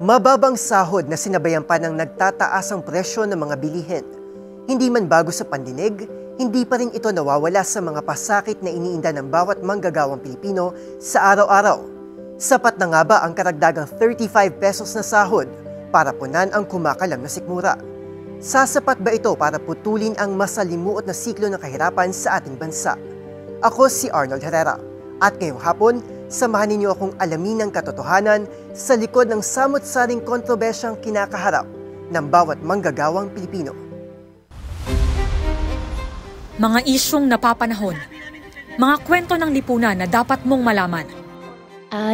Mababang sahod na sinabayan pa ng nagtataasang presyo ng mga bilihin. Hindi man bago sa pandinig, hindi pa rin ito nawawala sa mga pasakit na iniinda ng bawat manggagawang Pilipino sa araw-araw. Sapat na nga ba ang karagdagang 35 pesos na sahod para punan ang kumakalam na sikmura? Sasapat ba ito para putulin ang masalimuot na siklo ng kahirapan sa ating bansa? Ako si Arnold Herrera at ngayong hapon, samahan ninyo akong alamin ang katotohanan sa likod ng samot-saring kontrobersyang kinakaharap ng bawat manggagawang Pilipino. Mga isyong napapanahon, mga kwento ng lipunan na dapat mong malaman.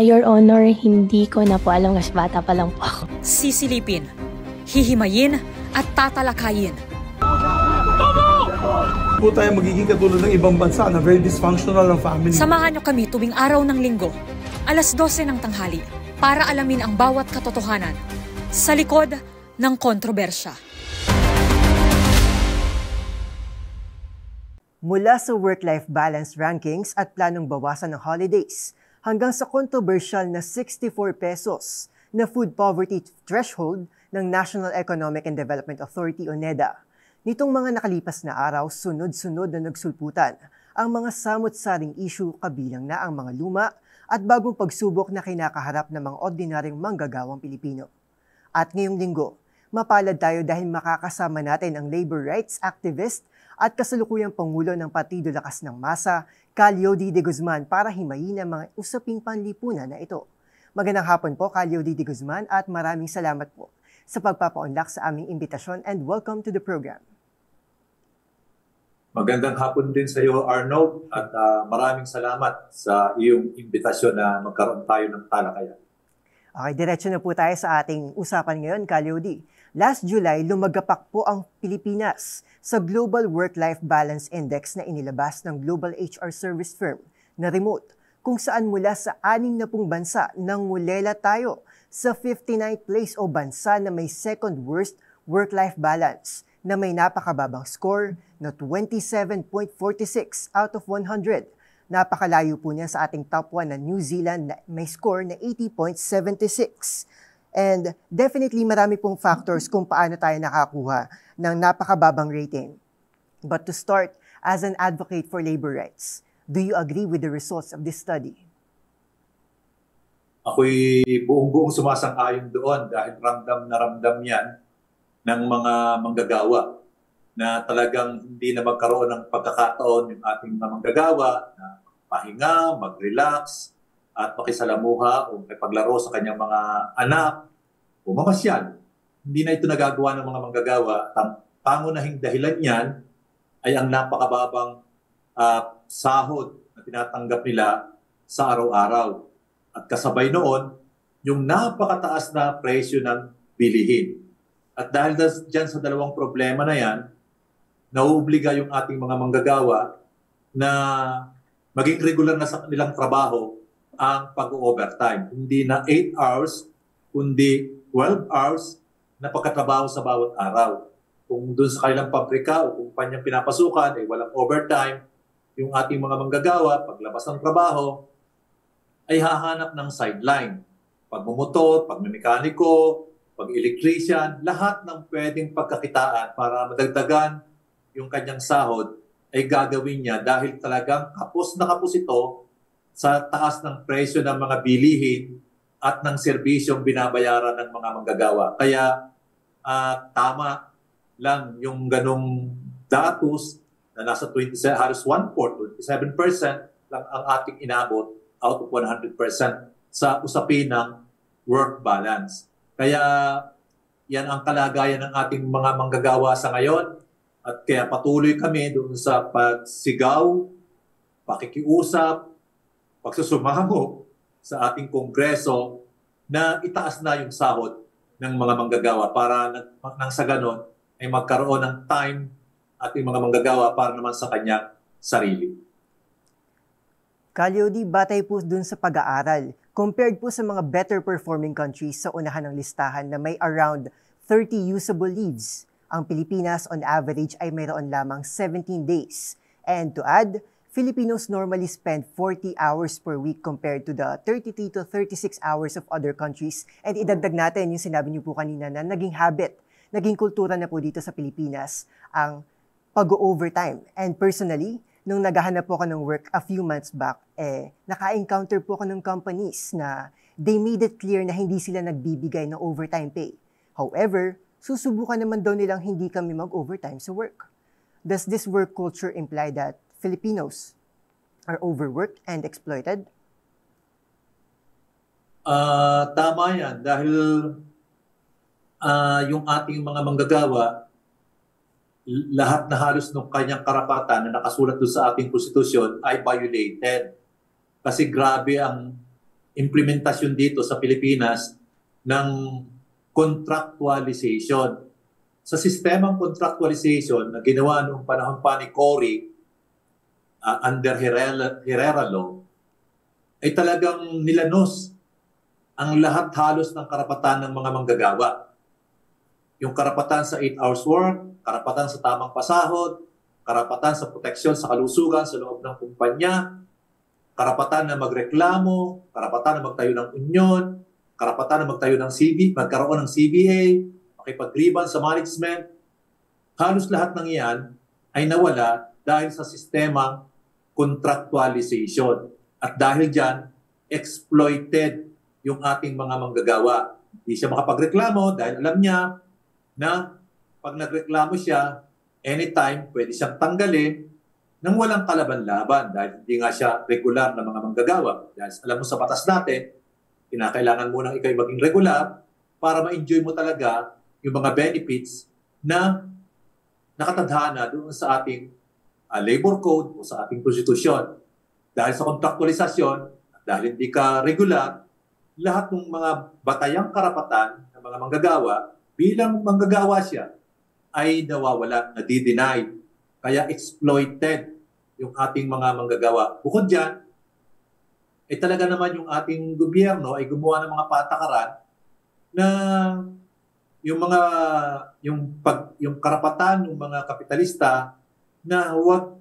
Your Honor, hindi ko na po alam kasi bata pa lang po ako. Sisilipin, hihimayin at tatalakayin. Po tayo magiging katulad ng ibang bansa na very dysfunctional ang family. Samahan niyo kami tuwing araw ng linggo, alas 12 ng tanghali, para alamin ang bawat katotohanan sa likod ng kontrobersya. Mula sa work-life balance rankings at planong bawasan ng holidays, hanggang sa kontrobersyal na 64 pesos na food poverty threshold ng National Economic and Development Authority o NEDA. Nitong mga nakalipas na araw, sunod-sunod na nagsulputan ang mga samot-saring issue kabilang na ang mga luma at bagong pagsubok na kinakaharap ng mga ordinaryong manggagawang Pilipino. At ngayong linggo, mapalad tayo dahil makakasama natin ang labor rights activist at kasalukuyang Pangulo ng Partido Lakas ng Masa, Calyodi de Guzman, para himayin ang mga usaping panlipunan na ito. Magandang hapon po, Calyodi de Guzman, at maraming salamat po sa pagpapaunlak sa aming imbitasyon and welcome to the program. Magandang hapon din sa iyo, Arnold, at maraming salamat sa iyong imbitasyon na magkaroon tayo ng talakayan. Okay, diretso na po tayo sa ating usapan ngayon, Calyodi. Last July, lumagapak po ang Pilipinas sa Global Work-Life Balance Index na inilabas ng Global HR Service Firm na Remote, kung saan mula sa 60 bansa nangulela tayo sa 59th place o bansa na may second worst work-life balance na may napakababang score na 27.46 out of 100. Napakalayo po niya sa ating top 1 na New Zealand na may score na 80.76. And definitely marami pong factors kung paano tayo nakakuha ng napakababang rating. But to start, as an advocate for labor rights, do you agree with the results of this study? Ako'y buong-buong sumasang-ayon doon dahil ramdam na ramdam yan ng mga manggagawa na talagang hindi na magkaroon ng pagkakataon yung ating mga manggagawa na pahinga, mag-relax, at makisalamuha o paglaro sa kanyang mga anak o mamasyal. Hindi na ito nagagawa ng mga manggagawa. Ang pangunahing dahilan niyan ay ang napakababang sahod na tinatanggap nila sa araw-araw. At kasabay noon, yung napakataas na presyo ng bilihin. At dahil dyan sa dalawang problema na yan, nauobliga yung ating mga manggagawa na maging regular na sa kanilang trabaho ang pag-overtime. Hindi na 8 hours, kundi 12 hours na pagkatrabaho sa bawat araw. Kung doon sa kanilang pabrika o kumpanyang pinapasukan, walang overtime, yung ating mga manggagawa, paglabas ng trabaho, ay hahanap ng sideline. Pagmumotor, pagmemekaniko, pag-electrician, lahat ng pwedeng pagkakitaan para madagdagan yung kanyang sahod ay gagawin niya dahil talagang kapos na kapos ito sa taas ng presyo ng mga bilihin at ng serbisyong binabayaran ng mga manggagawa. Kaya tama lang yung ganong datos na nasa 27%, halos 1/4, 27% lang ang ating inabot out of 100% sa usapin ng work balance. Kaya yan ang kalagayan ng ating mga manggagawa sa ngayon at kaya patuloy kami doon sa pagsigaw, pakikiusap, pagsusumamo sa ating kongreso na itaas na yung sahod ng mga manggagawa para nang sa ganon ay magkaroon ng time ating mga manggagawa para naman sa kanyang sarili. Calyodi, batay po dun sa pag-aaral, compared po sa mga better performing countries sa unahan ng listahan na may around 30 usable leaves, ang Pilipinas on average ay mayroon lamang 17 days. And to add, Filipinos normally spend 40 hours per week compared to the 33 to 36 hours of other countries. And idagdag natin yung sinabi niyo po kanina na naging habit, naging kultura na po dito sa Pilipinas ang pag-overtime. And personally, nung naghahanap po ako ng work a few months back, naka-encounter po ako ng companies na they made it clear na hindi sila nagbibigay ng overtime pay. However, susubukan naman daw nilang hindi kami mag-overtime sa work. Does this work culture imply that Filipinos are overworked and exploited? Tama yan dahil yung ating mga manggagawa, lahat na halos ng kanyang karapatan na nakasulat doon sa ating konstitusyon ay violated. Kasi grabe ang implementasyon dito sa Pilipinas ng contractualization. Sa sistemang contractualization na ginawa noong panahon pa ni Cory under Herrera Law, ay talagang nilanos ang lahat halos ng karapatan ng mga manggagawa. Yung karapatan sa 8 hours work, karapatan sa tamang pasahod, karapatan sa proteksyon sa kalusugan sa loob ng kumpanya, karapatan na magreklamo, karapatan na magtayo ng union, karapatan na magtayo ng magkaroon ng CBA, makipag-grievance sa management. Halos lahat ng iyan ay nawala dahil sa sistemang contractualization. At dahil dyan, exploited yung ating mga manggagawa. Hindi siya makapagreklamo dahil alam niya na pag nagreklamo siya, anytime pwede siyang tanggalin nang walang kalaban-laban dahil hindi nga siya regular na mga manggagawa. Dahil alam mo sa batas natin, kinakailangan mo nang ikay maging regular para ma-enjoy mo talaga yung mga benefits na nakatadhana doon sa ating labor code o sa ating konstitusyon. Dahil sa kontraktualisasyon, dahil hindi ka regular, lahat ng mga batayang karapatan ng mga manggagawa, bilang manggagawa siya, ay nawawala, nadi-deny. Kaya exploited yung ating mga manggagawa. Bukod dyan, talaga naman yung ating gobyerno ay gumawa ng mga patakaran na yung karapatan ng mga kapitalista na huwag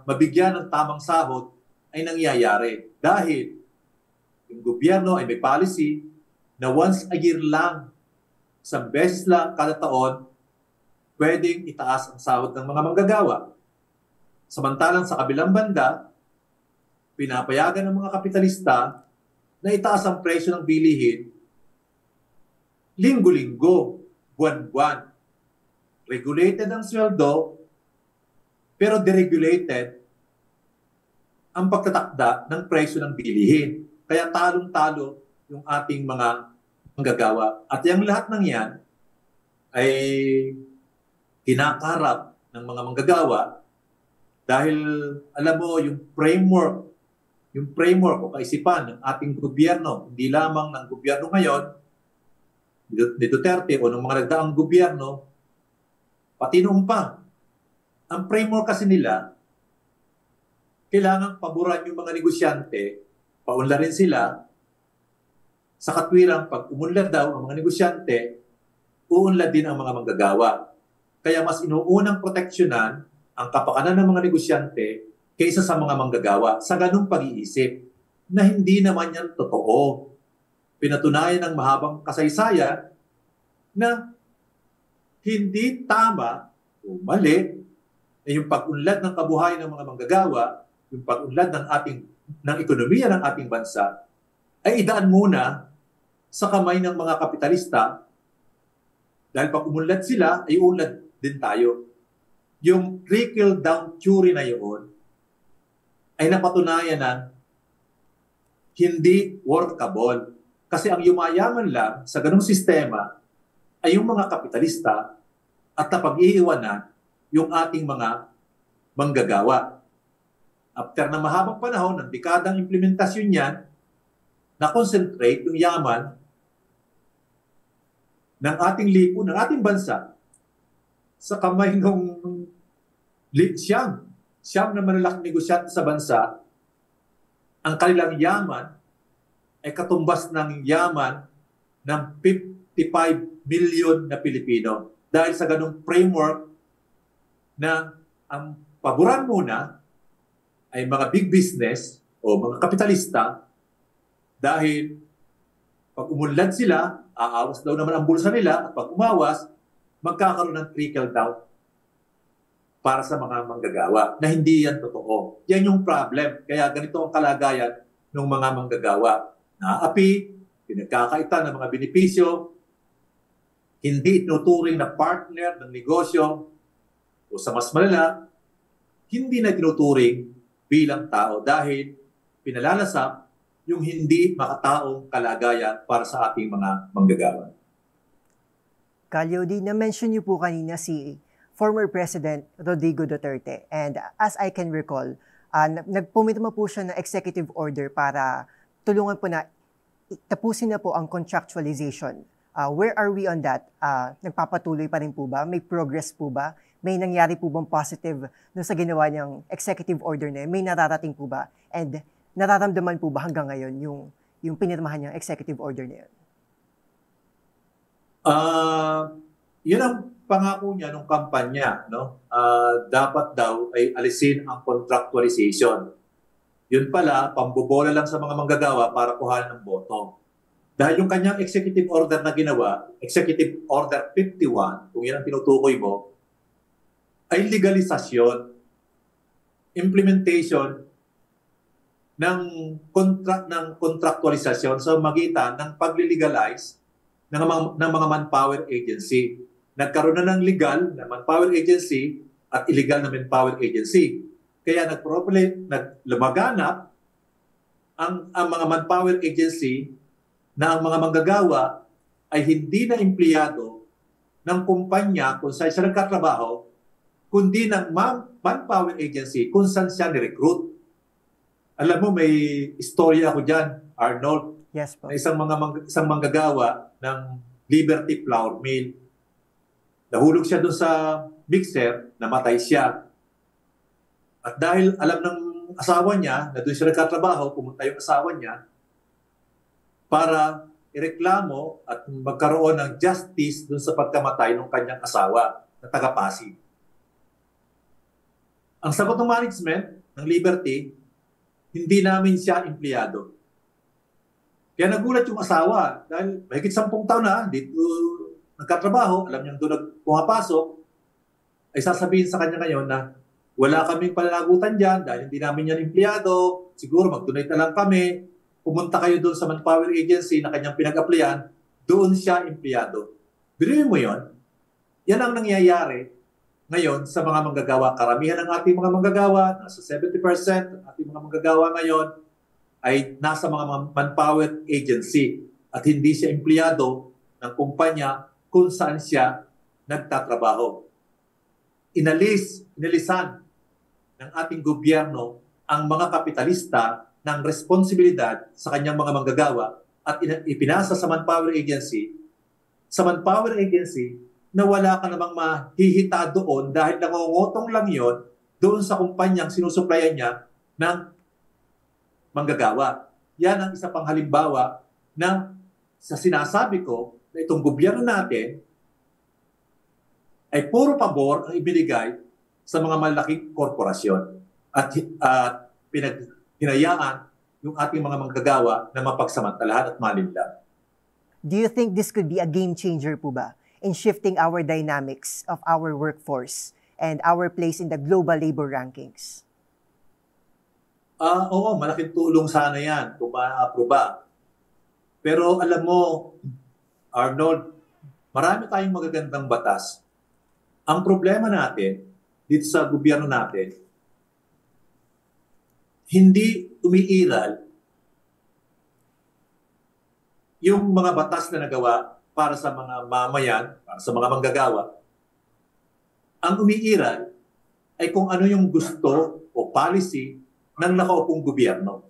mabigyan ng tamang sahod ay nangyayari. Dahil yung gobyerno ay may policy na once a year lang, isang beses lang kada taon, pwedeng itaas ang sahod ng mga manggagawa. Samantalang sa kabilang banda, pinapayagan ng mga kapitalista na itaas ang presyo ng bilihin linggo-linggo, buwan-buwan. Regulated ang sweldo, pero deregulated ang pagtatakda ng presyo ng bilihin. Kaya talong-talo yung ating mga manggagawa. At yung lahat ng yan ay kinakarap ng mga manggagawa dahil alam mo yung framework o kaisipan ng ating gobyerno, hindi lamang ng gobyerno ngayon, ni Duterte o ng mga nagdaang gobyerno, pati noon pa. Ang framework kasi nila, kailangan paboran yung mga negosyante, paunlarin sila, sa katwirang pag umunlad daw ang mga negosyante, uunlad din ang mga manggagawa. Kaya mas inuunang proteksyonan ang kapakanan ng mga negosyante kaysa sa mga manggagawa sa ganung pag-iisip na hindi naman yan totoo. Pinatunayan ng mahabang kasaysayan na hindi tama o mali na yung pag-unlad ng kabuhayan ng mga manggagawa, yung pag-unlad ng ekonomiya ng ating bansa, ay idaan muna sa kamay ng mga kapitalista dahil pag umunlad sila, ay unlad din tayo. Yung trickle-down theory na yun ay napatunayan na hindi workable. Kasi ang yumayaman lang sa ganung sistema ay yung mga kapitalista at napag-iiwanan yung ating mga manggagawa. After na mahabang panahon ng dekadang implementasyon niyan, na-concentrate yung yaman ng ating lipo, ng ating bansa sa kamay ng siyam na malalaking negosyante sa bansa. Ang kanilang yaman ay katumbas ng yaman ng 55 million na Pilipino. Dahil sa ganung framework na ang paboran muna ay mga big business o mga kapitalista dahil pag umunlad sila, aawas daw naman ang bulsa nila at pag umawas, magkakaroon ng trickle down para sa mga manggagawa na hindi yan totoo. Yan yung problem. Kaya ganito ang kalagayan ng mga manggagawa. Naapi, pinagkakaitan ng mga benepisyo, hindi tinuturing na partner ng negosyo o sa mas malala, hindi na tinuturing bilang tao dahil pinalalasap yung hindi makataong kalagayan para sa ating mga manggagawa. Calyodi, na-mention niyo po kanina si former President Rodrigo Duterte. And as I can recall, nagpumito po siya ng executive order para tulungan po na tapusin na po ang contractualization. Where are we on that? Nagpapatuloy pa rin po ba? May progress po ba? May nangyari po bang positive doon sa ginawa niyang executive order na yun? May nararating po ba? And nararamdaman po ba hanggang ngayon yung pinirmahan niyang executive order na yun? Yun ang pangako niya nung kampanya, no? Dapat daw ay alisin ang contractualization. Yun pala, pambobola lang sa mga manggagawa para kuhanan ng boto. Dahil yung kanyang executive order na ginawa, Executive Order 51, kung yan ang tinutukoy mo, ay legalisasyon, implementation ng contractualisasyon sa magitan ng pagli-legalize ng mga manpower agency. Nagkaroon na ng legal na manpower agency at illegal na manpower agency. Kaya lumaganap ang mga manpower agency na ang mga manggagawa ay hindi na empleyado ng kumpanya kung saan siya nagkatrabaho, kundi ng manpower agency kung saan siya ni-recruit. Alam mo, may istorya ako dyan, Arnold. Yes po. Na isang manggagawa ng Liberty Flour Mill. Nahulog siya doon sa mixer, namatay siya. At dahil alam ng asawa niya na doon siya nagkatrabaho, pumunta yung asawa niya para ireklamo at magkaroon ng justice doon sa pagkamatay ng kanyang asawa na taga-Pasig. Ang sagot ng management ng Liberty, hindi namin siya empleyado. Kaya nagulat yung asawa dahil mahigit 10 taon na dito nagkatrabaho, alam niyang doon pumapasok, ay sasabihin sa kanya ngayon na wala kaming pananagutan dyan dahil hindi namin yan empleyado, siguro mag-donate na lang kami, pumunta kayo doon sa manpower agency na kanyang pinag-applyan, doon siya empleyado. Bilhin mo yon? Yan ang nangyayari ngayon sa mga manggagawa. Karamihan ng ating mga manggagawa, nasa 70% ng ating mga manggagawa ngayon ay nasa mga manpower agency at hindi siya empleyado ng kumpanya kung saan siya nagtatrabaho. Inalisan ng ating gobyerno ang mga kapitalista ng responsibilidad sa kanyang mga manggagawa at ipinasa sa manpower agency na wala ka namang mahihita doon dahil nangungutong lang yon doon sa kumpanyang sinusuplayan niya ng manggagawa. Yan ang isa pang halimbawa na sa sinasabi ko na itong gobyerno natin ay puro pabor ang ibinigay sa mga malaking korporasyon at hinayaan yung ating mga manggagawa na mapagsamantalahan at malinlang. Do you think this could be a game changer po ba in shifting our dynamics of our workforce and our place in the global labor rankings? Oo, malaking tulong sana yan kung ma-aproba. Pero alam mo, Arnold, marami tayong magagandang batas. Ang problema natin dito sa gobyerno natin, hindi umiiral yung mga batas na nagawa para sa mga mamayan, para sa mga manggagawa. Ang umiiral ay kung ano yung gusto o policy ng nakaupong gobyerno.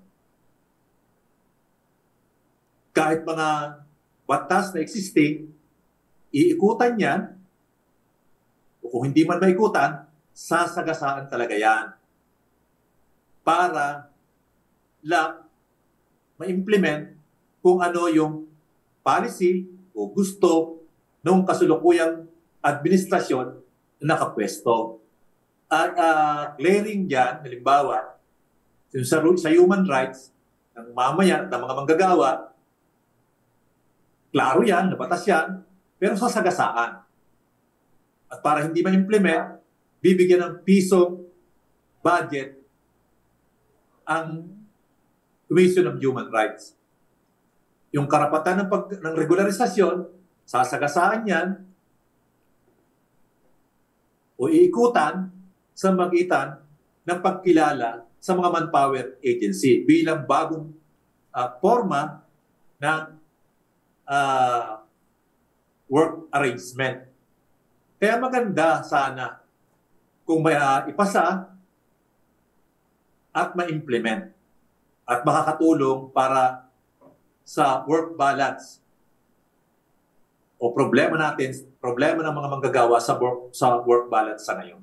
Kahit mga batas na existing, iikutan yan, o kung hindi man maikutan, sasagasaan talaga yan para ma-implement kung ano yung policy o gusto ng kasulukuyang administrasyon na nakapwesto. At glaring dyan, halimbawa, Yung sa human rights ng mamaya, ng mga manggagawa, klaro yan, nabatas yan, pero sa sagasaan. At para hindi ma-implement, bibigyan ng pisong budget ang Commission of Human Rights. Yung karapatan ng regularisasyon, sasagasaan yan o iikutan sa magitan ng pagkilala sa mga manpower agency bilang bagong forma ng work arrangement. Kaya maganda sana kung may ipasa at ma-implement at makakatulong para sa work balance o problema ng mga manggagawa sa work balance sa ngayon.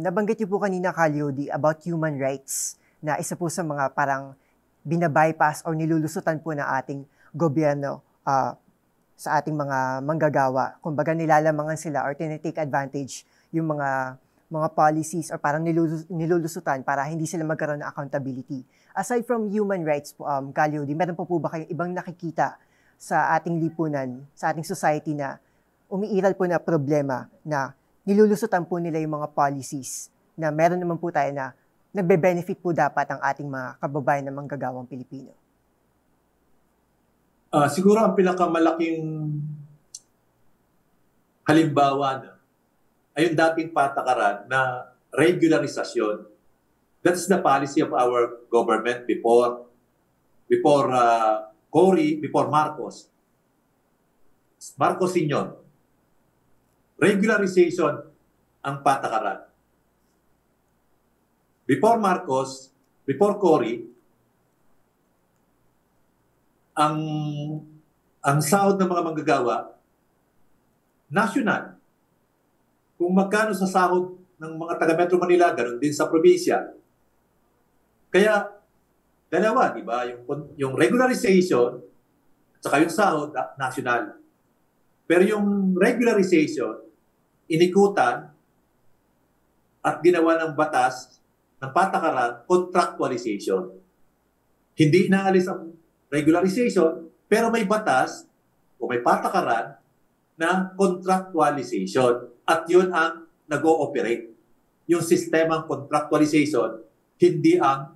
Nabanggit niyo po kanina, Calyodi, about human rights na isa po sa mga parang binabypass o nilulusutan po ng ating gobyerno sa ating mga manggagawa. Kumbaga nilalamangan sila or tinitake advantage yung mga policies or parang nilulusutan para hindi sila magkaroon ng accountability. Aside from human rights po, Calyodi, meron po ba kayong ibang nakikita sa ating lipunan, sa ating society na umiiral po na problema na nilulusutan po nila yung mga policies na meron naman po tayo na nagbe-benefit po dapat ang ating mga kababayan na manggagawang Pilipino? Siguro ang pinakamalaking halimbawa ay yung dating patakaran na regularisasyon. That's the policy of our government before Cory, before Marcos. Marcos Sr. Regularization ang patakaran. Before Marcos, before Cory, ang sahod ng mga manggagawa, national. Kung magkano sa sahod ng mga taga Metro Manila, ganoon din sa probinsya. Kaya, dalawa, di ba? Yung regularization at saka yung sahod, national. Pero yung regularization, inikutan at ginawa ng batas ng patakaran, contractualization. Hindi inaalis ang regularization, pero may batas o may patakaran na contractualization. At yun ang nag-ooperate. Yung sistemang contractualization, hindi ang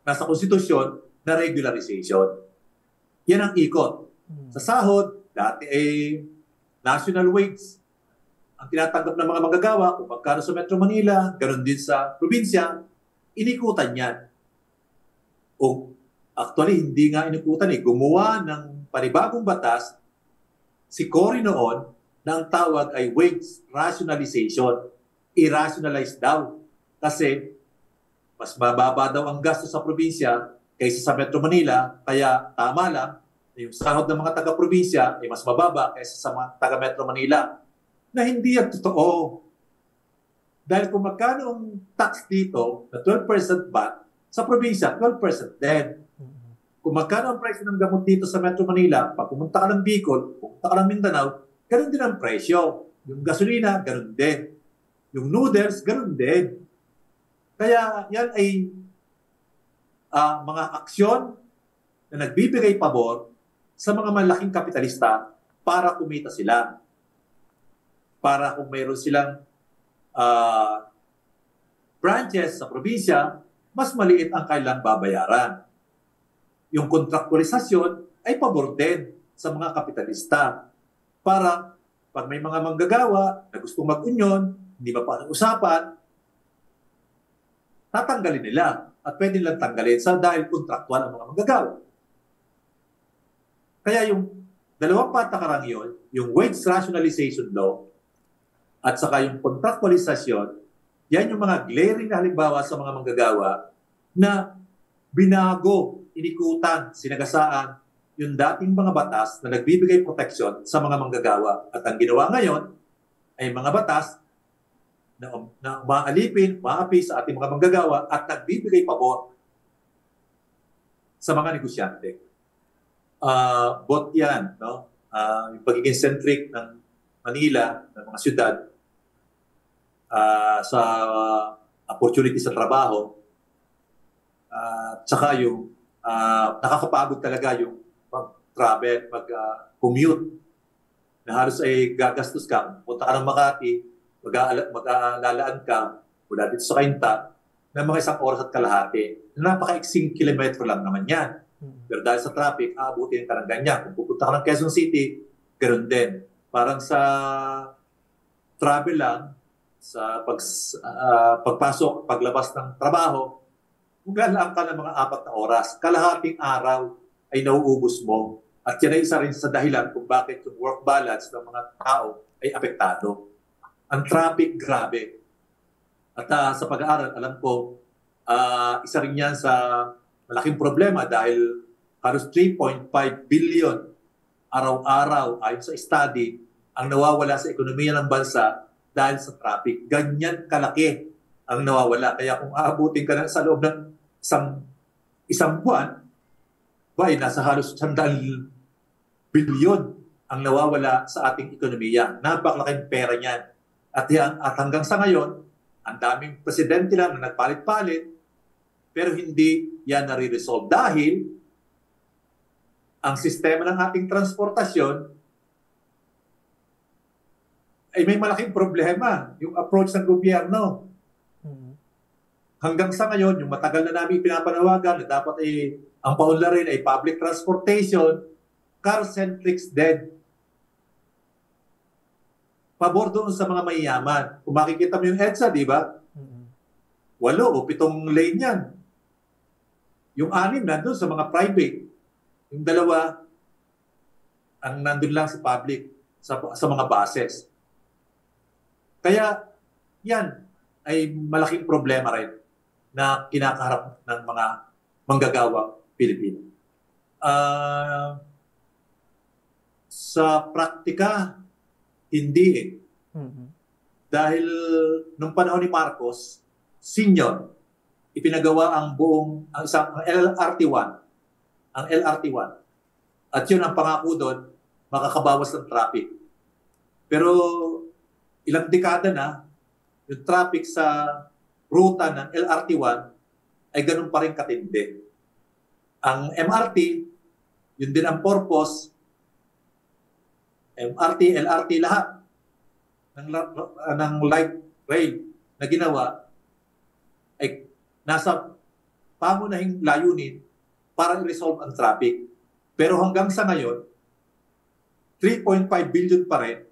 nasa konstitusyon na regularization. Yan ang ikot. Sa sahod, dati ay national wage. Ang tinatanggap ng mga manggagawa, kung magkano sa Metro Manila, ganoon din sa probinsya, inikutan yan. O actually, hindi nga inikutan gumawa ng panibagong batas si Cory noon na ang tawag ay wage rationalization. I-rationalize daw. Kasi mas mababa daw ang gasto sa probinsya kaysa sa Metro Manila. Kaya tama lang na yung sahod ng mga taga-probinsya ay mas mababa kaysa sa mga taga-Metro Manila. Na hindi yan totoo. Dahil kung magkano ang tax dito na 12% VAT, sa probinsya, 12% din. Kung magkano ang presyo ng gamot dito sa Metro Manila, pag pumunta ka ng Bicol, pumunta ka ng Mindanao, ganun din ang presyo. Yung gasolina, ganun din. Yung noodles, ganun din. Kaya yan ay mga aksyon na nagbibigay pabor sa mga malaking kapitalista para kumita sila. Para kung mayroon silang branches sa probinsya, mas maliit ang kailang babayaran. Yung kontraktualisasyon ay pabor din sa mga kapitalista. Para pag may mga manggagawa na gustong mag-unyon, hindi ba pa usapan, tatanggalin nila at pwede nilang tanggalin dahil kontraktual ang mga manggagawa. Kaya yung dalawang patakarang yun, yung wage rationalization law at saka yung kontraktualisasyon, yan yung mga glaring na halimbawa sa mga manggagawa na binago, inikutan, sinagasaan yung dating mga batas na nagbibigay proteksyon sa mga manggagawa. At ang ginawa ngayon ay mga batas na maalipin, maapi sa ating mga manggagawa at nagbibigay pabor sa mga negosyante. Both yan, no? Yung pagiging centric ng Manila, ng mga syudad, sa opportunity sa trabaho, at saka yung nakakapagod talaga yung mag-travel, mag-commute, na halos ay gagastos ka. Punta ka ng Makati, mag-aalalaan ka mula dito sa Cainta ng mga 1 oras at kalahati. Napaka-iksing kilometro lang naman yan. Pero dahil sa traffic, aabutin ka ng ganyan. Kung pupunta ka ng Quezon City, ganoon din. Parang sa travel lang, sa pagpasok, paglabas ng trabaho, maglalaan ka ng mga 4 na oras. Kalahating araw ay nauubos mo. At yan ay isa rin sa dahilan kung bakit yung work balance ng mga tao ay apektado. Ang traffic, grabe. At sa pag-aaral, alam ko, isa rin yan sa malaking problema dahil halos 3.5 billion araw-araw ayon sa study ang nawawala sa ekonomiya ng bansa dahil sa traffic. Ganyan kalaki ang nawawala. Kaya kung aabutin ka na sa loob ng isang buwan, nasa halos 100 bilyon ang nawawala sa ating ekonomiya. Napakalaking pera niyan. At hanggang sa ngayon, ang daming presidente lang na nagpalit-palit, pero hindi yan nare-resolve dahil ang sistema ng ating transportasyon ay may malaking problema, yung approach ng gobyerno. Hanggang sa ngayon, yung matagal na namin pinapanawagan na dapat ang paunlarin ay public transportation, car-centric dead. Pabor doon sa mga mayayaman. Kung makikita mo yung EDSA, di ba? 8 o 7 lane yan. Yung 6 nandun sa mga private. Yung 2 ang nandun lang sa public, sa mga buses. Kaya yan ay malaking problema rin na kinakaharap ng mga manggagawang Pilipino. Sa praktika, hindi Dahil nung panahon ni Marcos, senior, ipinagawa ang LRT1. Ang LRT1. At yun ang pangako doon, makakabawas ng traffic. Pero ilang dekada na, yung traffic sa ruta ng LRT1 ay ganun pa rin katindi. Ang MRT, yun din ang purpose, MRT, LRT, lahat ng light rail na ginawa ay nasa pangunahing layunin para i-resolve ang traffic. Pero hanggang sa ngayon, 3.5 billion pa rin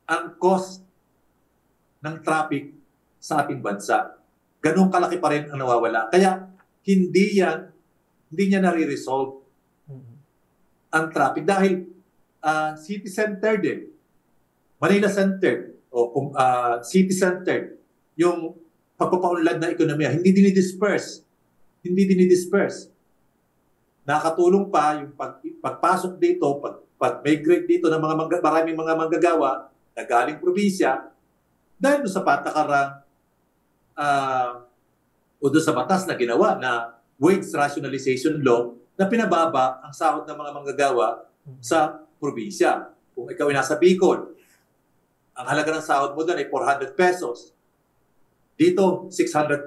ang cost ng traffic sa ating bansa. Ganun kalaki pa rin ang nawawala. Kaya hindi niya nare-resolve ang traffic dahil city-centered din. Manila-centered o city-centered yung pagpapaunlad ng ekonomiya. Hindi dinidisperse. Nakatulong pa yung pagpasok dito, pag-migrate dito ng maraming mga manggagawa na galing probinsya dahil sa patakarang o doon sa batas na ginawa na wage rationalization law na pinababa ang sahod ng mga manggagawa sa probinsya. Kung ikaw ay nasa Bicol, ang halaga ng sahod mo doon ay 400 pesos. Dito, 645.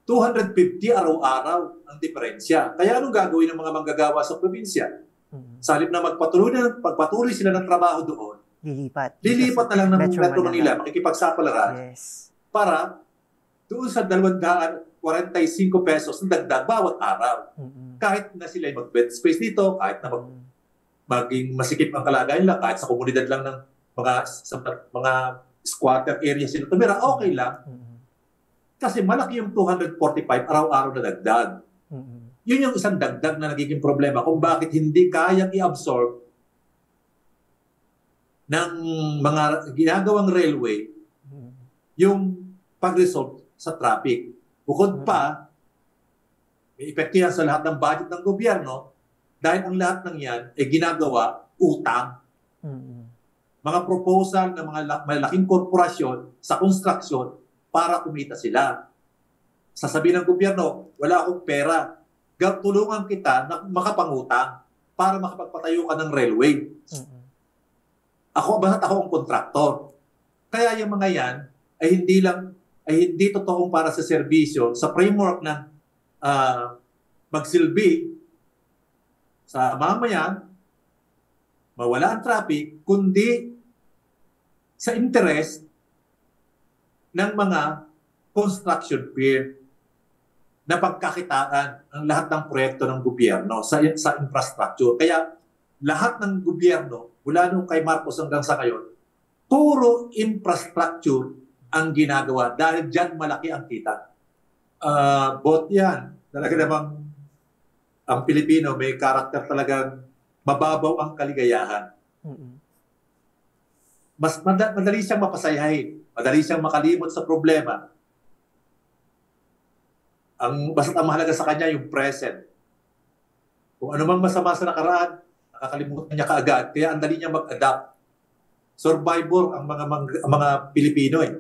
250 araw-araw ang diferensya. Kaya anong gagawin ng mga manggagawa sa probinsya? Sa halip na magpatuloy sila ng trabaho doon, Lilipat na lang ng Metro Manila, makikipagsapalaran para doon sa 245 pesos na dagdag bawat araw. Kahit na sila ay mag-bed space dito, kahit na maging masikip ang kalagayan lang, kahit sa komunidad lang ng mga squatter area sila tumira, okay lang. Kasi malaki yung 245 araw-araw na dagdag. Yun yung isang dagdag na nagiging problema kung bakit hindi kayang i-absorb ng mga ginagawang railway yung pag-resolve sa traffic. Bukod pa, may epekto yan sa lahat ng budget ng gobyerno dahil ang lahat ng yan ay ginagawa utang. Mga proposal ng mga malaking korporasyon sa construction para kumita sila. Sasabihin ng gobyerno, wala akong pera. Tulungan kita na makapangutang para makapagpatayo ka ng railway. Ako ang kontraktor. Kaya yung mga yan ay hindi totoong para sa serbisyo sa framework ng magsilbi sa mamayan, mawala ang traffic, kundi sa interest ng mga construction firm na pagkakitaan ang lahat ng proyekto ng gobyerno sa infrastructure. Kaya lahat ng gobyerno, mula nung kay Marcos hanggang sa ngayon, puro infrastructure ang ginagawa dahil dyan malaki ang kita. Both yan. Talaga namang ang Pilipino may karakter talagang mababaw ang kaligayahan. Mas madali siyang mapasayahin, madali siyang makalimot sa problema. Basta't ang mahalaga sa kanya yung present. Kung ano mang masama sa nakaraan, nakakalimutan niya kaagad. Kaya ang dali niya mag-adapt. Survivor ang mga Pilipino eh.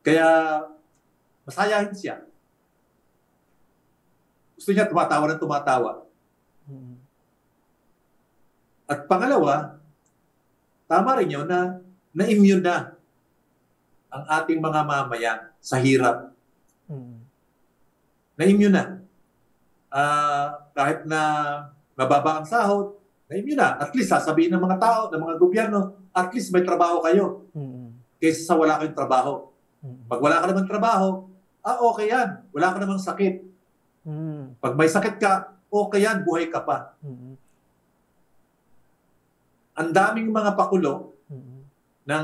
Kaya masayahin siya. Gusto niya tumatawa ng tumatawa. At pangalawa, tama rin yun na na-immune na ang ating mga mamayan sa hirap. Na-immune na. Kahit na mababa ang sahod, na-immune na. At least sasabihin ng mga tao, ng mga gobyerno, at least may trabaho kayo. Kaysa sa wala kayong trabaho. Pag wala ka naman trabaho, okay yan. Wala ka namang sakit. Pag may sakit ka, okay yan, buhay ka pa. Ang daming mga pakulo na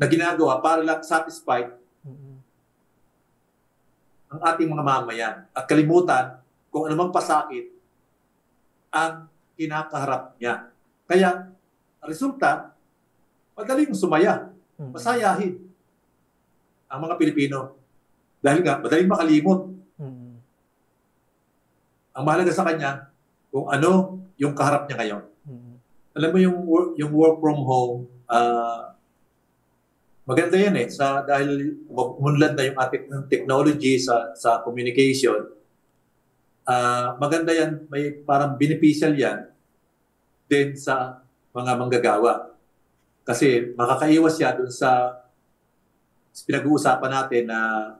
ginagawa para lang satisfied ang ating mga mamayan at kalimutan kung anumang pasakit ang kinakaharap niya. Kaya, resulta, madaling sumaya, masayahin ang mga Pilipino. Dahil nga, madaling makalimot. Ang mahalaga sa kanya, kung ano yung kaharap niya ngayon. Alam mo yung work from home, maganda yan eh. Dahil umunlad na yung ating technology sa communication, maganda yan, may parang beneficial yan din sa mga manggagawa. Kasi makakaiwas siya dun sa pinag-uusapan natin na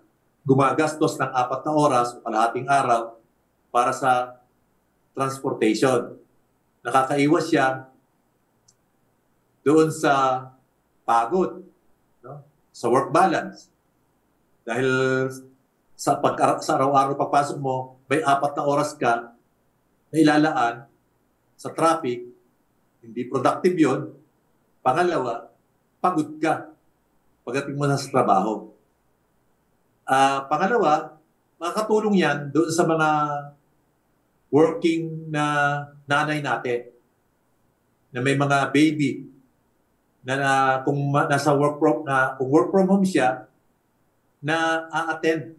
gumagastos ng 4 na oras o kalahating araw para sa transportation. Nakakaiwas siya doon sa pagod, no? Sa work balance. Dahil sa araw-araw pagpasok mo, may 4 na oras ka na ilalaan sa traffic, hindi productive yun. Pangalawa, pagod ka pagdating mo na sa trabaho. Pangalawa, makakatulong yan doon sa mga working na nanay natin na may mga baby na kung nasa kung work from home siya na a-attend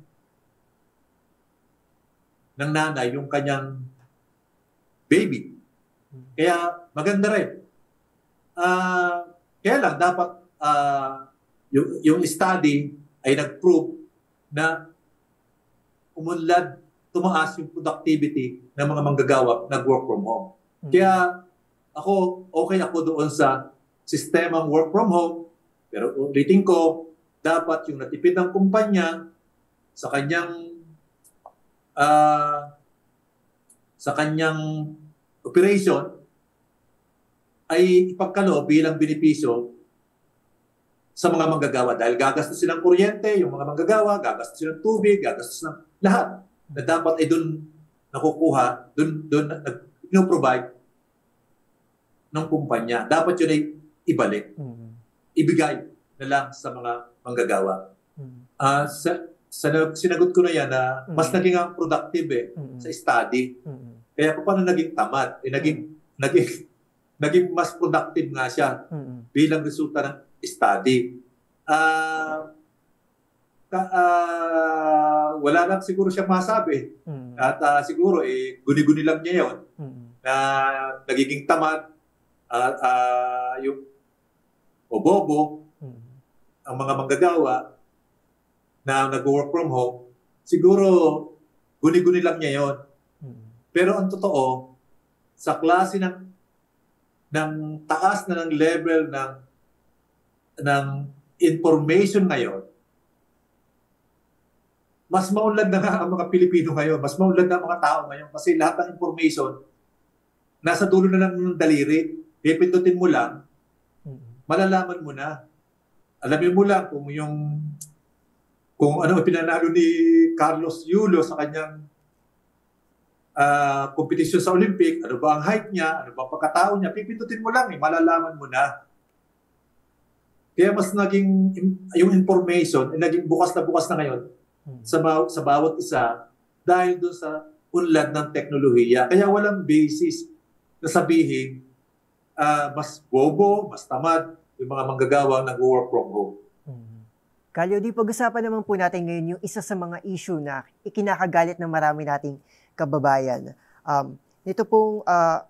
ng nanay yung kanyang baby. Kaya maganda rin. Kaya lang dapat yung study ay nag-prove na tumaas yung productivity ng mga manggagawa nag-work from home. Kaya okay ako doon sa sistemang work from home, pero ulitin ko, dapat yung natipid ng kumpanya sa kanyang operation ay ipagkalo bilang benepisyo sa mga manggagawa. Dahil gagastos silang kuryente, yung mga manggagawa, gagastos silang tubig, gagastos ng lahat na dapat ay doon nakukuha, doon provide ng kumpanya. Dapat yun ay ibalik. Ibigay na lang sa mga manggagawa. Sinagot ko na yan na mas naging productive sa study. Kaya paano naging tamad? Naging mas productive nga siya bilang resulta ng study. Wala lang siguro siya masabi. At siguro, guni-guni lang niya yun na nagiging tamad yung bobo ang mga manggagawa na nag-work from home. Siguro, guni-guni lang niya yun. Pero ang totoo, sa klase ng taas na ng level ng ng information ngayon, mas maunlad na nga ang mga Pilipino ngayon, mas maunlad na ang mga tao ngayon kasi lahat ng information nasa dulo na lang ng daliri. Pipindutin mo lang, malalaman mo na. Alamin mo lang kung ano pinanalo ni Carlos Yulo sa kanyang kompetisyon sa Olympic, ano ba ang height niya, ano ba ang pagkatao niya, pipindutin mo lang, malalaman mo na. Kaya mas naging, yung information, naging bukas na ngayon sa bawat isa dahil doon sa unlad ng teknolohiya. Kaya walang basis na sabihin mas bobo, mas tamad yung mga manggagawang nag-work from home. Kalyo, pag-usapan naman po natin ngayon yung isa sa mga issue na ikinakagalit ng marami nating kababayan. Nito pong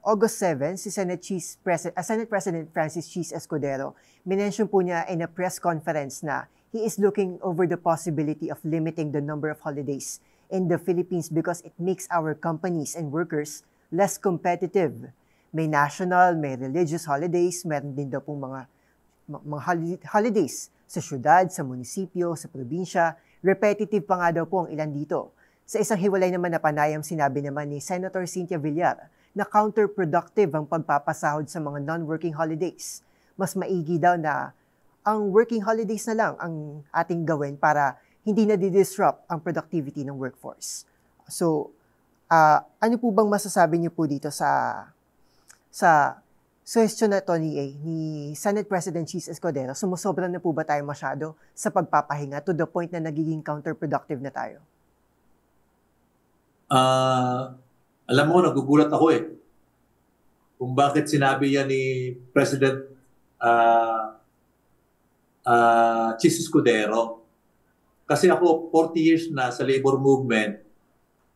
August 7, si Senate President Francis Cheese Escudero, minention po niya in a press conference na he is looking over the possibility of limiting the number of holidays in the Philippines because it makes our companies and workers less competitive. May national, may religious holidays, meron din daw pong mga holidays sa syudad, sa munisipyo, sa probinsya. Repetitive pa nga daw po ang ilan dito. Sa isang hiwalay naman na panayam, sinabi naman ni Senator Cynthia Villar na counterproductive ang pagpapasahod sa mga non-working holidays. Mas maigi daw na ang working holidays na lang ang ating gawin para hindi na di-disrupt ang productivity ng workforce. So, ano po bang masasabi niyo po dito sa suggestion na to ni Senate President Cheese Escudero? Sumusobra na po ba tayo masyado sa pagpapahinga to the point na nagiging counterproductive na tayo? Alam mo, nagugulat ako kung bakit sinabi yan ni President Cheese Escudero. Kasi ako 40 years na sa labor movement,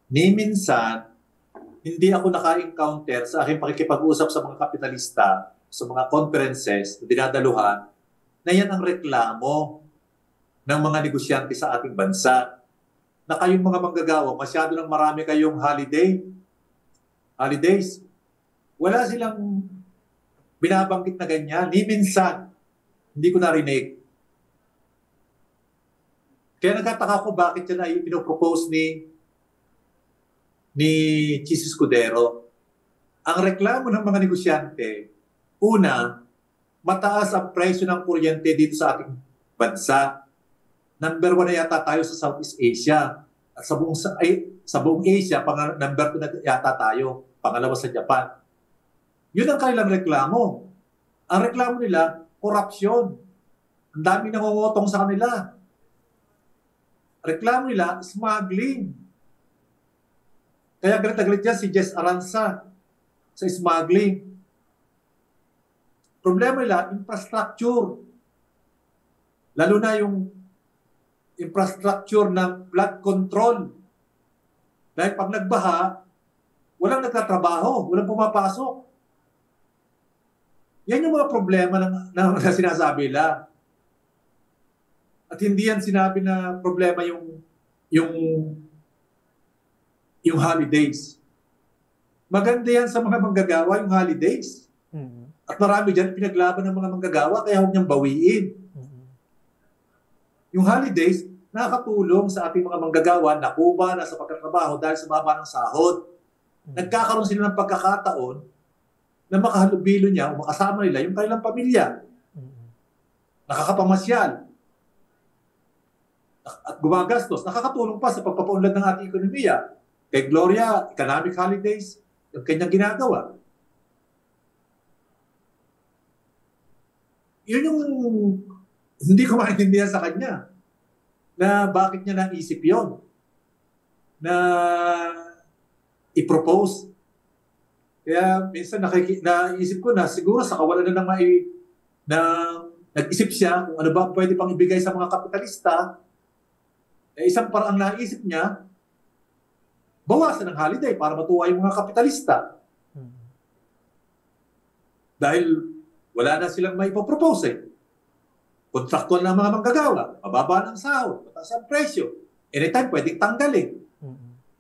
ni minsan hindi ako naka-encounter sa aking pakikipag-usap sa mga kapitalista, sa mga conferences na dinadaluhan, na yan ang reklamo ng mga negosyante sa ating bansa. Na kayong mga manggagawa, masyado lang marami kayong holidays. Wala silang binabanggit na ganyan. Ni minsan, hindi ko narinig. Kaya nagtataka ko bakit yan ay pinopropose ni Cheese Escudero. Ang reklamo ng mga negosyante, una, mataas ang presyo ng kuryente dito sa ating bansa. Number 1 na yata tayo sa Southeast Asia. At sa buong Asia, number 2 na yata tayo. Pangalawa sa Japan. Yun ang kanilang reklamo. Ang reklamo nila, korupsyon. Ang dami nangungutong sa kanila. Reklamo nila, smuggling. Kaya galit na galit yan si Jess Aranza sa smuggling. Problema nila, infrastructure. Lalo na yung infrastructure ng flood control. Dahil pag nagbaha, walang nagtatrabaho, walang pumapasok. Yan yung mga problema na sinasabi nila. At hindi yan sinabi na problema yung holidays. Maganda yan sa mga manggagawa, yung holidays. At marami dyan pinaglaban ng mga manggagawa, kaya huwag niyang bawiin. Yung holidays, nakakatulong sa ating mga manggagawa na kuba na sa pagkatrabaho dahil sa baba ng sahod. Nagkakaroon sila ng pagkakataon na makahalubilo niya o makasama nila yung kanilang pamilya. Nakakapamasyal. At gumagastos. Nakakatulong pa sa pagpapaunlad ng ating ekonomiya. Kay Gloria, economic holidays, yung kanyang ginagawa. Yun yung hindi ko maintindihan sa kanya na bakit niya naisip yon na i-propose. Kaya minsan naisip ko na siguro sa kawalan na nag-isip siya kung ano ba pwede pang ibigay sa mga kapitalista. Isang paraang naisip niya, bawasan ng holiday para matuwa yung mga kapitalista. Dahil wala na silang maipopropose. Kontraktual na mga manggagawa, mababa ng sahod, mataas ang presyo. Anytime pwedeng tanggalin.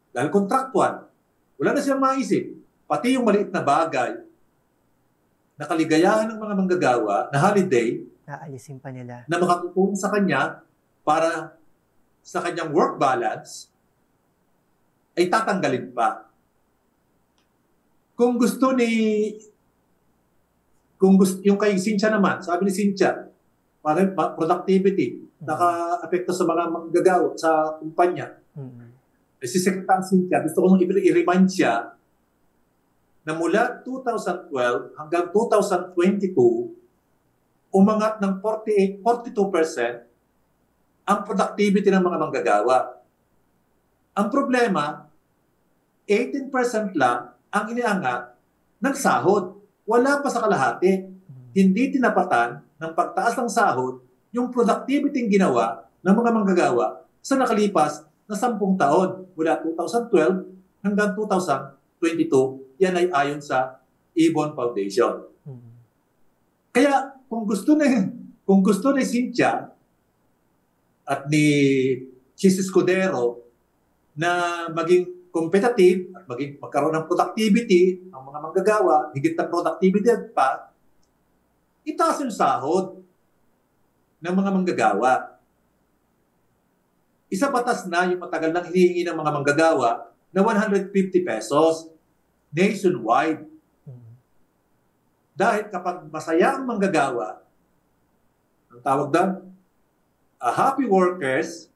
Dahil kontraktual. Wala na silang maisip. Pati yung maliit na bagay na kaligayahan ng mga manggagawa na holiday, Aalisin pa nila. na makatutulong sa kanya para sa kanyang work balance, ay tatanggalin pa. Kung gusto, yung kay Cynthia naman, sabi ni Cynthia, parang productivity, naka-apekto sa mga manggagawa sa kumpanya. Si Secretary Cynthia, gusto ko nung i-remind siya na mula 2012 hanggang 2022, umangat ng 42% ang productivity ng mga manggagawa. Ang problema, 18% lang ang iniangat ng sahod. Wala pa sa kalahati. Hindi tinapatan ng pagtaas ng sahod yung productivity ng ginawa ng mga manggagawa sa nakalipas na 10 taon. Mula 2012 hanggang 2022, yan ay ayon sa Ibon Foundation. Kaya kung gusto ni Cynthia at ni Chis Escudero na maging competitive at magkaroon ng productivity ng mga manggagawa, higit na productivity pa, itaas yung sahod ng mga manggagawa. Isa patas na yung matagal nang hinihingi ng mga manggagawa na 150 pesos nationwide. Dahil kapag masaya ang manggagawa, ang tawag doon, happy workers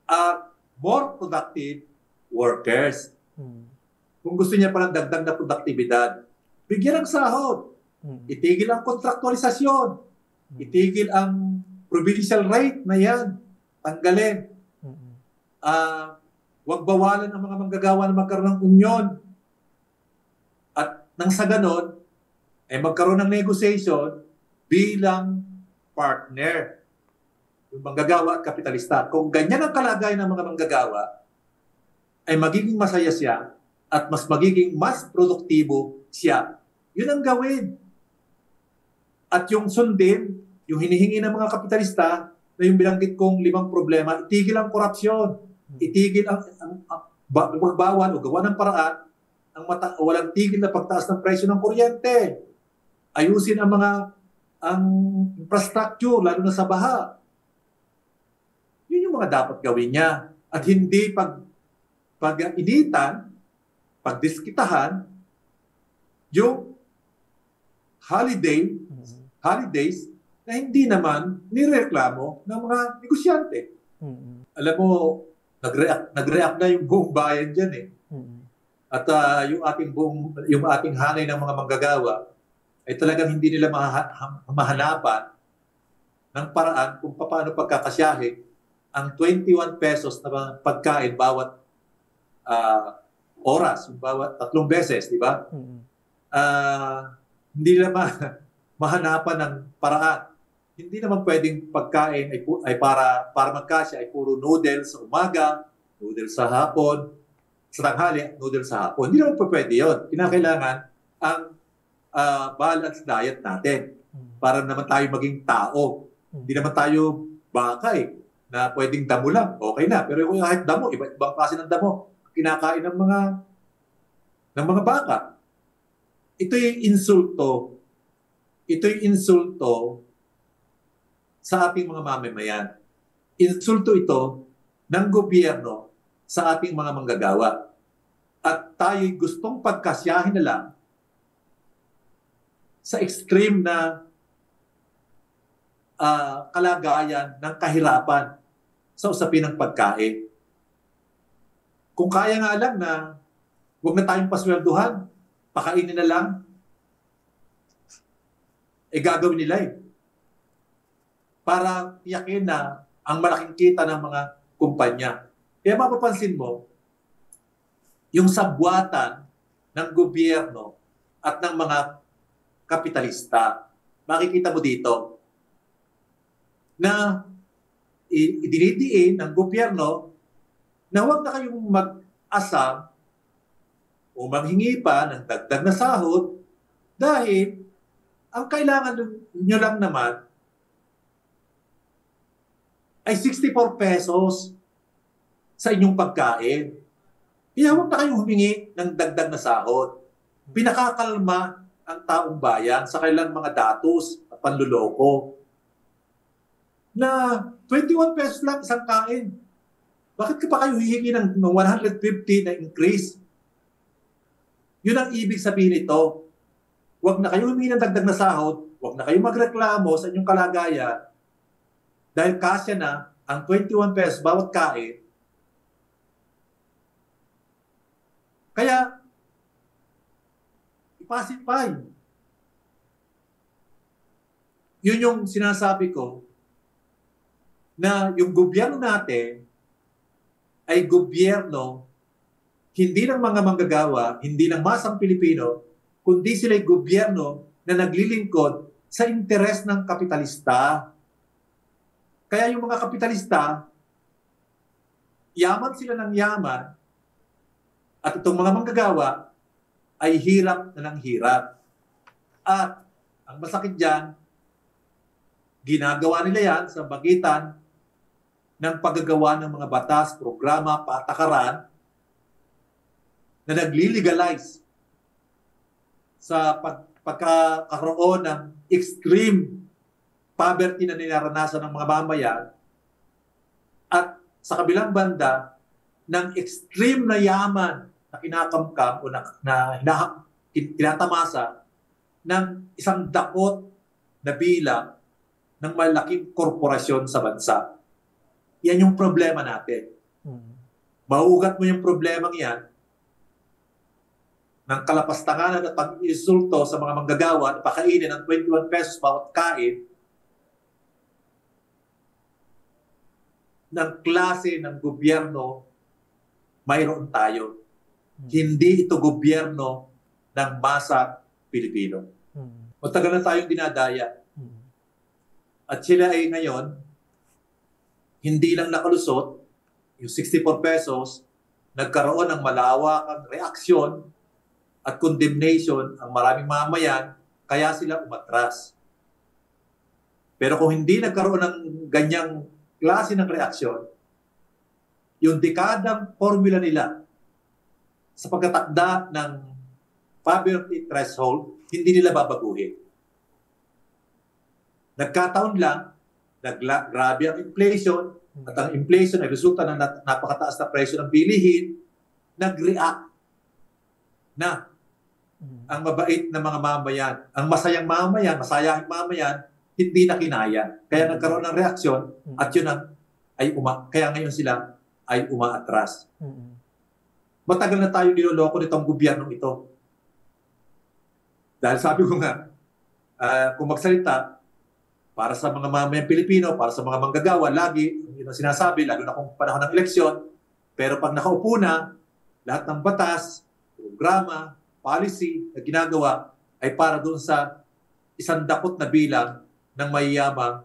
are more productive workers. Kung gusto niya palang dagdag na produktibidad, bigyan ng sahod. Itigil ang kontraktualisasyon. Itigil ang provincial rate na yan. Tanggalin. Huwag bawalan ang mga manggagawa na magkaroon ng union. At nang sa ganon, ay magkaroon ng negotiation bilang partner. Yung manggagawa at kapitalista. Kung ganyan ang kalagayan ng mga manggagawa, ay magiging masaya siya at magiging mas produktibo siya. Yun ang gawin. At yung sundin, yung hinihingi ng mga kapitalista, na yung binanggit kong 5 problema, itigil ang korupsyon, itigil ang magbawal o gawa ng paraan, walang tigil na pagtaas ng presyo ng kuryente, ayusin ang infrastructure, lalo na sa baha. Yun yung mga dapat gawin niya. At hindi pag-initan, pagdiskitahan, yung holidays na hindi naman nireklamo ng mga negosyante. Alam mo, nag-react na yung buong bayan dyan eh. At yung ating hanay ng mga manggagawa ay talagang hindi nila mahanapan ng paraan kung paano pagkakasyahin ang 21 pesos na pagkain bawat oras, bawat 3 beses, di ba? Hindi nila mahanapan ng paraan. Hindi naman pwedeng pagkain ay para magkasya ay puro noodles sa umaga, noodles sa hapon, sa tanghali, noodles sa hapon. Hindi naman pwede yun. Kinakailangan ang balanced diet natin para naman tayo maging tao. Hindi naman tayo bakay na pwedeng damo lang. Okay na. Pero kung kahit damo, ibang klase ng damo, kinakain ng mga baka. Ito'y insulto. Ito'y insulto sa ating mga mamamayan. Insulto ito ng gobyerno sa ating mga manggagawa. At tayo'y gustong pagkasyahin na lang sa extreme na kalagayan ng kahirapan sa usapin ng pagkain. Kung kaya nga lang na huwag na tayong paswelduhan, pakainin na lang, gagawin nila eh. Para tiyakin na ang malaking kita ng mga kumpanya. Kaya mapapansin mo, yung sabwatan ng gobyerno at ng mga kapitalista, makikita mo dito na idinidiin ng gobyerno na huwag na kayong mag-asam o manghingi pa ng dagdag na sahod dahil ang kailangan nyo lang naman ay 64 pesos sa inyong pagkain. Kaya huwag na kayong humingi ng dagdag na sahod. Pinakakalma ang taong bayan sa kanilang mga datos at panluloko na 21 pesos lang isang kain. Bakit ka pa kayo hihingi ng 150 na increase? Yun ang ibig sabihin nito. Huwag na kayo humingi ng dagdag na sahod, huwag na kayo magreklamo sa inyong kalagayan dahil kasya na ang 21 pesos bawat kain. Kaya, ipasipay. Yun yung sinasabi ko na yung gobyerno natin ay gobyerno hindi ng mga manggagawa, hindi ng masang Pilipino, kundi sila'y gobyerno na naglilingkod sa interes ng kapitalista. Kaya yung mga kapitalista, yaman sila ng yaman, at itong mga manggagawa ay hirap na ng hirap. At ang masakit dyan, ginagawa nila yan sa pagitan ng paggagawa ng mga batas, programa, patakaran na nagli-legalize sa pagkakaroon ng extreme poverty na ninaranasan ng mga mamayan at sa kabilang banda ng extreme na yaman na kinakamkam o na tinatamasa ng isang dakot na bilang ng malaking korporasyon sa bansa. Yan yung problema natin. Mahugat mo yung problemang yan ng kalapastanganan at pag-insulto sa mga manggagawa at pakainin ng 21 pesos bawat kain ng klase ng gobyerno mayroon tayo. Hindi ito gobyerno ng masa Pilipino. Matagal na tayong dinadaya. At sila ay ngayon, hindi lang nakalusot, yung 64 pesos, nagkaroon ng malawakang reaksyon at condemnation ang maraming mamayan, kaya sila umatras. Pero kung hindi nagkaroon ng ganyang klase ng reaksyon, yung dekadang formula nila sa pagkatakda ng poverty threshold, hindi nila babaguhin. Nagkataon lang, grabe ang inflation, at ang inflation ay resulta ng napakataas na presyo ng bilihin, nag-react na ang mabait na mga mamayan, ang masayang mamayan, masayahing mamayan, hindi na kinaya. Kaya nagkaroon ng reaksyon at yun kaya ngayon sila ay umaatras. Matagal na tayo niloloko nitong gobyernong ito. Dahil sabi ko nga, kung magsalita, para sa mga mamamayang Pilipino, para sa mga manggagawa, lagi, yun ang sinasabi, lalo na kung panahon ng eleksyon, pero pag nakaupo na, lahat ng batas, programa, policy na ginagawa ay para doon sa isang dakot na bilang ng mayayamang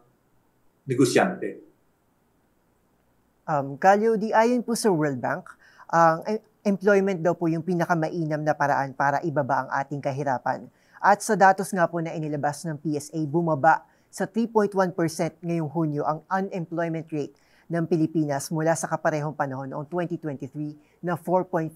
negosyante. Kalyo, di ayon po sa World Bank, ang employment daw po yung pinakamainam na paraan para ibaba ang ating kahirapan. At sa datos nga po na inilabas ng PSA, bumaba sa 3.1% ngayong Hunyo ang unemployment rate ng Pilipinas mula sa kaparehong panahon noong 2023 na 4.5%.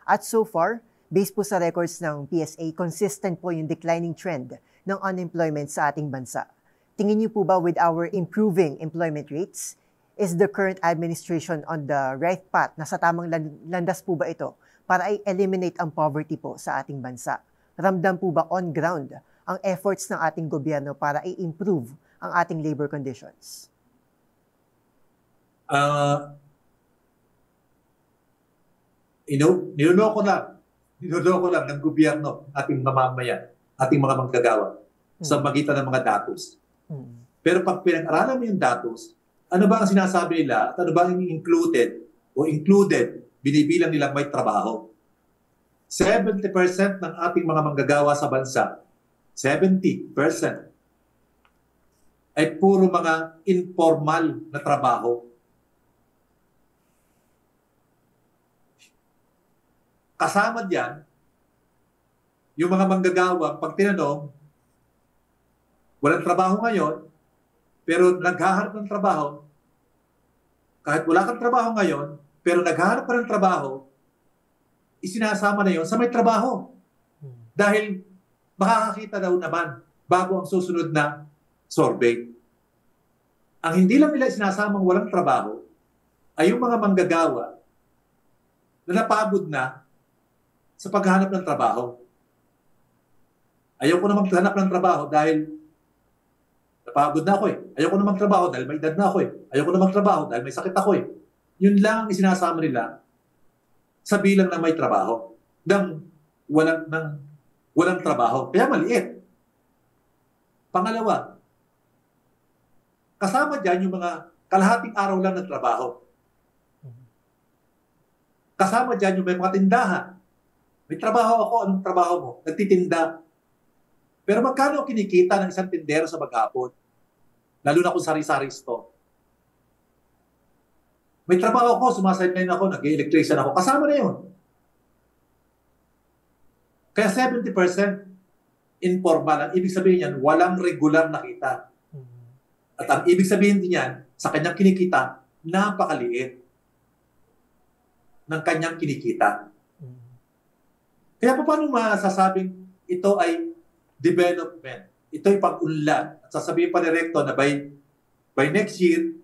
At so far, based po sa records ng PSA, consistent po yung declining trend ng unemployment sa ating bansa. Tingin niyo po ba with our improving employment rates, is the current administration on the right path? Nasa tamang landas po ba ito para i-eliminate ang poverty po sa ating bansa? Ramdam po ba on ground ang efforts ng ating gobyerno para i-improve ang ating labor conditions? Niloloko lang ng gobyerno ating mamamayan, ating mga manggagawa sa magitan ng mga datos. Pero pag pinag-aralan mo yung datos, ano ba ang sinasabi nila at ano ba ang included, binibilang nilang may trabaho? 70% ng ating mga manggagawa sa bansa, 70% ay puro mga informal na trabaho. Kasama diyan, yung mga manggagawa, pag tinanong, walang trabaho ngayon, pero naghahanap ng trabaho, kahit wala kang trabaho ngayon, pero naghahanap ka ng trabaho, isinasama na yon sa may trabaho. Dahil makakakita daw naman bago ang susunod na survey. Ang hindi lang nila sinasamang walang trabaho ay yung mga manggagawa na napagod na sa paghahanap ng trabaho. Ayaw ko na maghanap ng trabaho dahil napagod na ako eh. Ayaw ko na magtrabaho dahil may edad na ako eh. Ayaw ko na magtrabaho dahil may sakit ako eh. Yun lang ang isinasama nila sa bilang na may trabaho. Ng walang trabaho. Kaya maliit. Pangalawa, kasama dyan yung mga kalahating araw lang ng trabaho. Kasama dyan yung may mga tindahan. May trabaho ako, anong trabaho mo? Nagtitinda. Pero magkano kinikita ng isang tindero sa maghapon? Lalo na kung sari-sari store. May trabaho ako, sumasaylain ako, nag-electrician ako. Kasama na yun. Kaya 70% informal. Ang ibig sabihin yan, walang regular na kita. At ang ibig sabihin din yan, sa kanyang kinikita, napakaliit ng kanyang kinikita. Kaya paano masasabing ito ay development? Ito ay pag-unlad. At sasabihin pa ni Recto na by next year,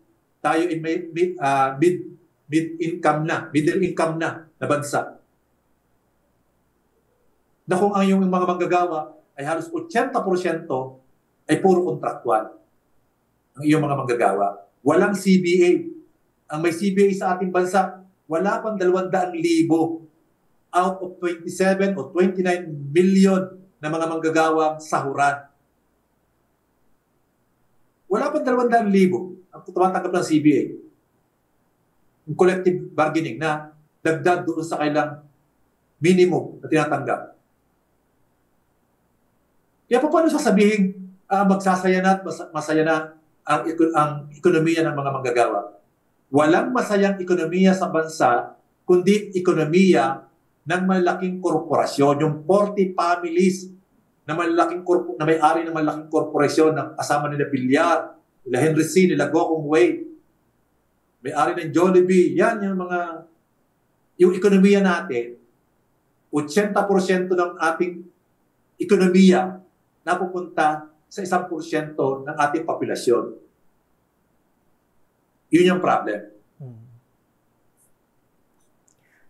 tayo ay middle income na bansa. Na kung ang iyong mga manggagawa ay halos 80% ay puro kontraktual. Ang iyong mga manggagawa. Walang CBA. Ang may CBA sa ating bansa, wala pang 200,000 out of 27 o 29 million na mga manggagawang sahuran. Wala pang 200,000 ang tumatanggap ng CBA. Yung collective bargaining na dagdag doon sa kailang minimum na tinatanggap. Kaya paano sasabihin magsasaya na at masaya na ang ekonomiya ng mga manggagawa? Walang masayang ekonomiya sa bansa, kundi ekonomiya ng malaking korporasyon. Yung 40 families na may-ari ng malaking korporasyon na kasama nila Villar, nila Henry C., nila Gokong Wei, may-ari ng Jollibee. Yan yung ekonomiya natin, 80% ng ating ekonomiya napupunta sa 1% ng ating populasyon. Yun yung problem.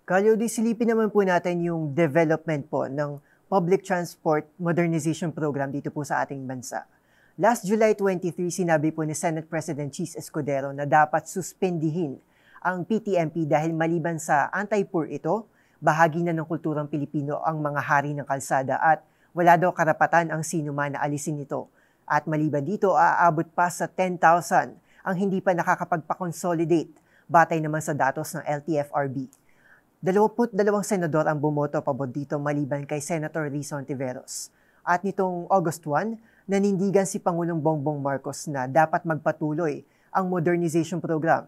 Kalyodi, silipin naman po natin yung development po ng Public Transport Modernization Program dito po sa ating bansa. Last July 23, sinabi po ni Senate President Cheese Escudero na dapat suspendihin ang PTMP dahil maliban sa anti-poor ito, bahagi na ng kulturang Pilipino ang mga hari ng kalsada at wala daw karapatan ang sino man na alisin ito. At maliban dito, aabot pa sa 10,000 ang hindi pa nakakapagpa-consolidate, batay naman sa datos ng LTFRB. 22 senador ang bumoto pabor dito maliban kay Senator Rizon Tiveros. At nitong August 1, nanindigan si Pangulong Bongbong Marcos na dapat magpatuloy ang modernization program.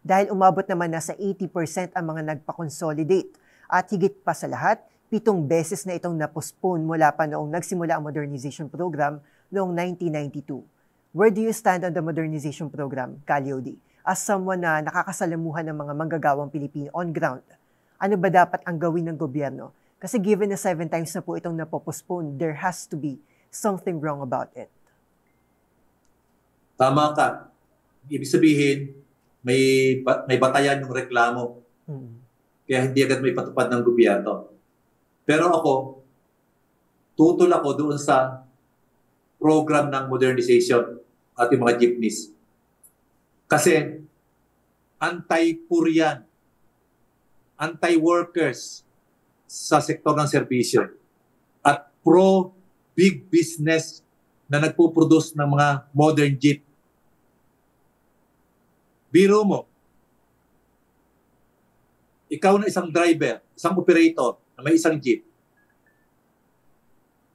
Dahil umabot naman na sa 80% ang mga nagpa-consolidate at higit pa sa lahat, 7 beses na itong na-postpone mula pa noong nagsimula ang modernization program noong 1992. Where do you stand on the modernization program, Kalyodi? As someone na nakakasalamuhan ng mga manggagawang Pilipino on ground, ano ba dapat ang gawin ng gobyerno? Kasi given na 7 times na po itong napopostpone, there has to be something wrong about it. Tama ka. Ibig sabihin, may batayan yung reklamo. Kaya hindi agad may patupad ng gobyerno. Pero ako, tutol ako doon sa program ng modernization at yung mga jeepneys. Kasi anti-poor yan, anti-workers sa sektor ng serbisyo at pro-big business na nagpo-produce ng mga modern jeep. Biro mo, ikaw na isang driver, isang operator na may isang jeep.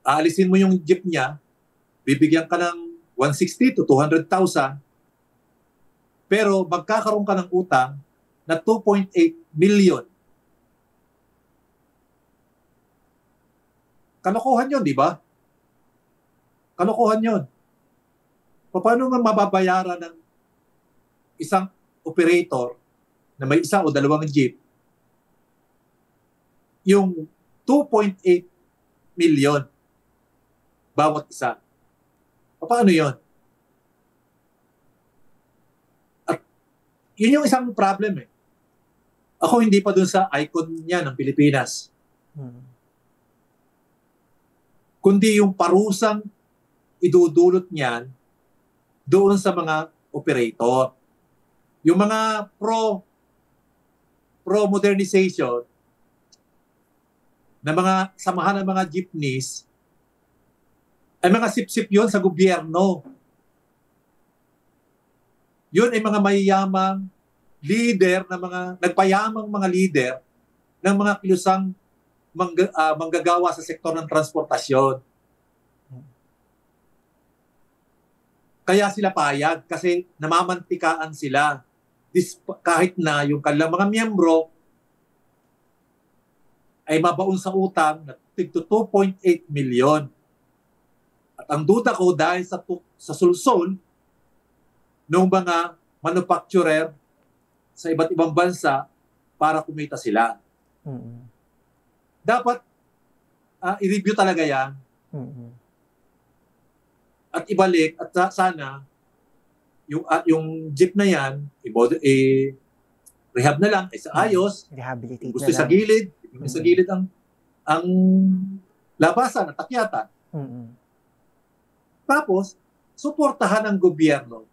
Aalisin mo yung jeep niya, bibigyan ka ng 160 to 200,000, pero magkakaroon ka ng utang na 2.8 million. Kalokohan yun, di ba? Kalokohan yun. Paano nga mababayaran ng isang operator na may isa o dalawang jeep yung 2.8 million? bawat isa. Paano yun? At yun yung isang problem eh. Ako hindi pa dun sa icon niya ng Pilipinas. Kundi yung parusang idudulot niyan doon sa mga operator. Yung mga pro-modernization na mga samahan ng mga jeepneys, ay mga sip-sip yun sa gobyerno. Yun ay mga mayayamang leader, na mga nagpayamang mga leader ng mga kilusang manggagawa sa sektor ng transportasyon. Kaya sila payag kasi namamantikaan sila. Kahit na yung kanilang mga miyembro ay mabaon sa utang na tigto 2.8 million. At ang duda ko dahil sa sulsol ng mga manufacturer sa iba't ibang bansa para kumita sila. Dapat i-review talaga yan. At ibalik at sana yung jeep na yan rehab na lang sa ayos. Rehabilitate gusto na sa lang. gilid, sa gilid ang labasan at takyatan. Tapos suportahan ng gobyerno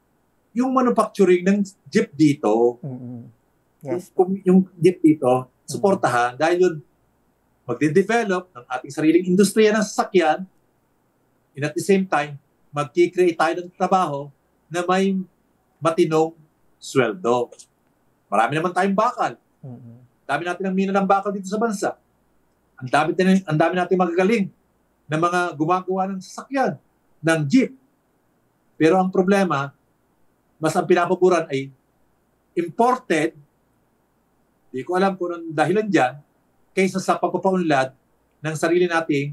yung manufacturing ng jeep dito. Yes. Yung jeep dito suportahan dahil yun magde-develop ng ating sariling industriya ng sasakyan, and at the same time mag-create tayo ng trabaho na may matinong sweldo. Marami naman tayong bakal. Dami natin ang mina ng bakal dito sa bansa. Ang dami natin magagaling na mga gumagawa ng sasakyan, ng jeep. Pero ang problema, mas ang pinapaboran ay imported, di ko alam kung anong dahilan dyan, kaysa sa pagpapaunlad ng sarili nating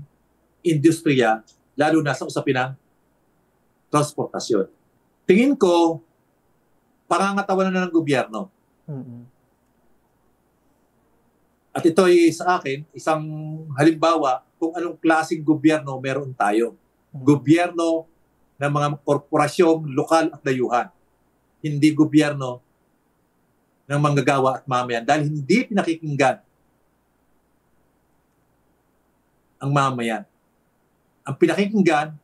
industriya, lalo na sa usapin ng transportasyon. Tingin ko, pangangatawanan na ng gobyerno. At ito ay sa akin, isang halimbawa kung anong klaseng gobyerno meron tayo. Gobyerno ng mga korporasyong lokal at dayuhan. Hindi gobyerno ng manggagawa at mamayan dahil hindi pinakikinggan ang mamayan. Ang pinakikinggan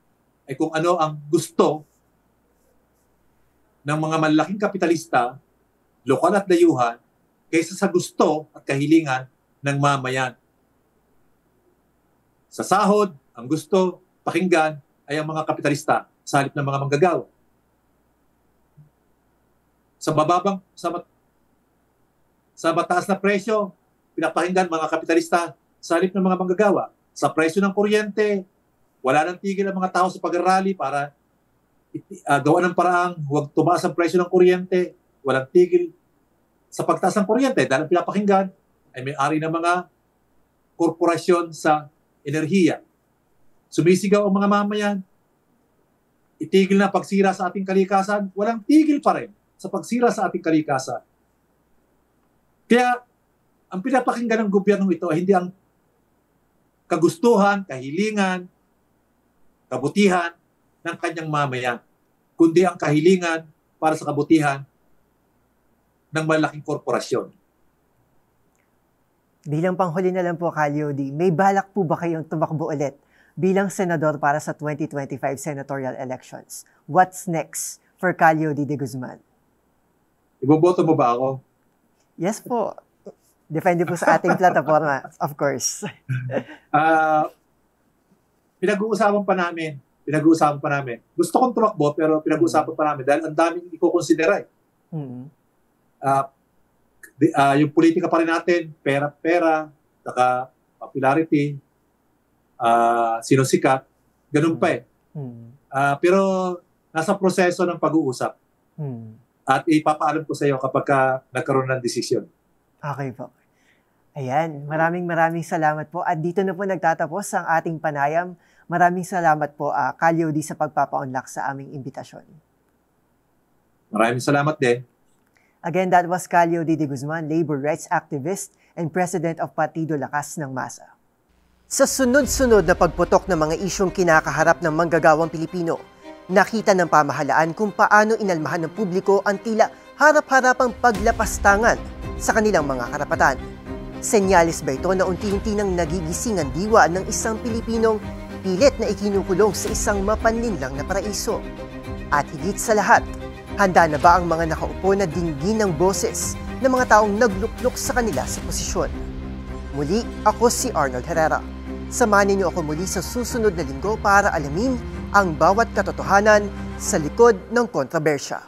ay kung ano ang gusto ng mga malaking kapitalista, lokal at dayuhan, kaysa sa gusto at kahilingan ng mamayan. Sa sahod, ang gusto pakinggan ay ang mga kapitalista sa halip ng mga manggagawa. Sa mataas na presyo, pinapakinggan mga kapitalista sa halip ng mga manggagawa. Sa presyo ng kuryente, wala nang tigil ang mga tao sa pag-rally para gawa ng paraang huwag tumaas ang presyo ng kuryente. Walang tigil sa pagtaas ng kuryente dahil pinapakinggan ay may-ari ng mga korporasyon sa enerhiya. Sumisigaw ang mga mamayan, itigil na pagsira sa ating kalikasan, walang tigil pa rin sa pagsira sa ating kalikasan. Kaya, ang pinapakinggan ng gobyernong ito ay hindi ang kagustuhan, kahilingan, kabutihan ng kanyang mamayan, kundi ang kahilingan para sa kabutihan ng malaking korporasyon. Bilang panghuli na lang po, Calyodi, may balak po ba kayong tumakbo ulit bilang senador para sa 2025 senatorial elections? What's next for Calyodi de Guzman? Iboboto mo ba ako? Yes po. Depende po sa ating plataforma, of course. Pinag-uusapan pa namin. Gusto kong tumakbo pero pinag-uusapan pa namin dahil ang daming iko-consider. Yung politika pa rin natin, pera, saka popularity, sinusikat, ganun pa eh. Pero nasa proseso ng pag-uusap. At ipapaalam ko sa iyo kapag nagkaroon ng desisyon. Okay po. Ayan, maraming salamat po. At dito na po nagtatapos ang ating panayam. Maraming salamat po, Calyodi, sa pagpapaunlak sa aming imbitasyon. Maraming salamat din. Again, that was Calyodi de Guzman, labor rights activist and president of Partido Lakas ng Masa. Sa sunod-sunod na pagputok ng mga isyong kinakaharap ng manggagawang Pilipino, nakita ng pamahalaan kung paano inalmahan ng publiko ang tila harap-harapang paglapastangan sa kanilang mga karapatan. Senyales ba ito na unti-unti nang nagigising ang diwa ng isang Pilipinong pilit na ikinukulong sa isang mapanlinlang na paraiso? At higit sa lahat, handa na ba ang mga nakaupo na dinggin ng boses ng mga taong nagluklok sa kanila sa posisyon? Muli, ako si Arnold Herrera. Samahan niyo ako muli sa susunod na linggo para alamin ang bawat katotohanan sa likod ng kontrobersya.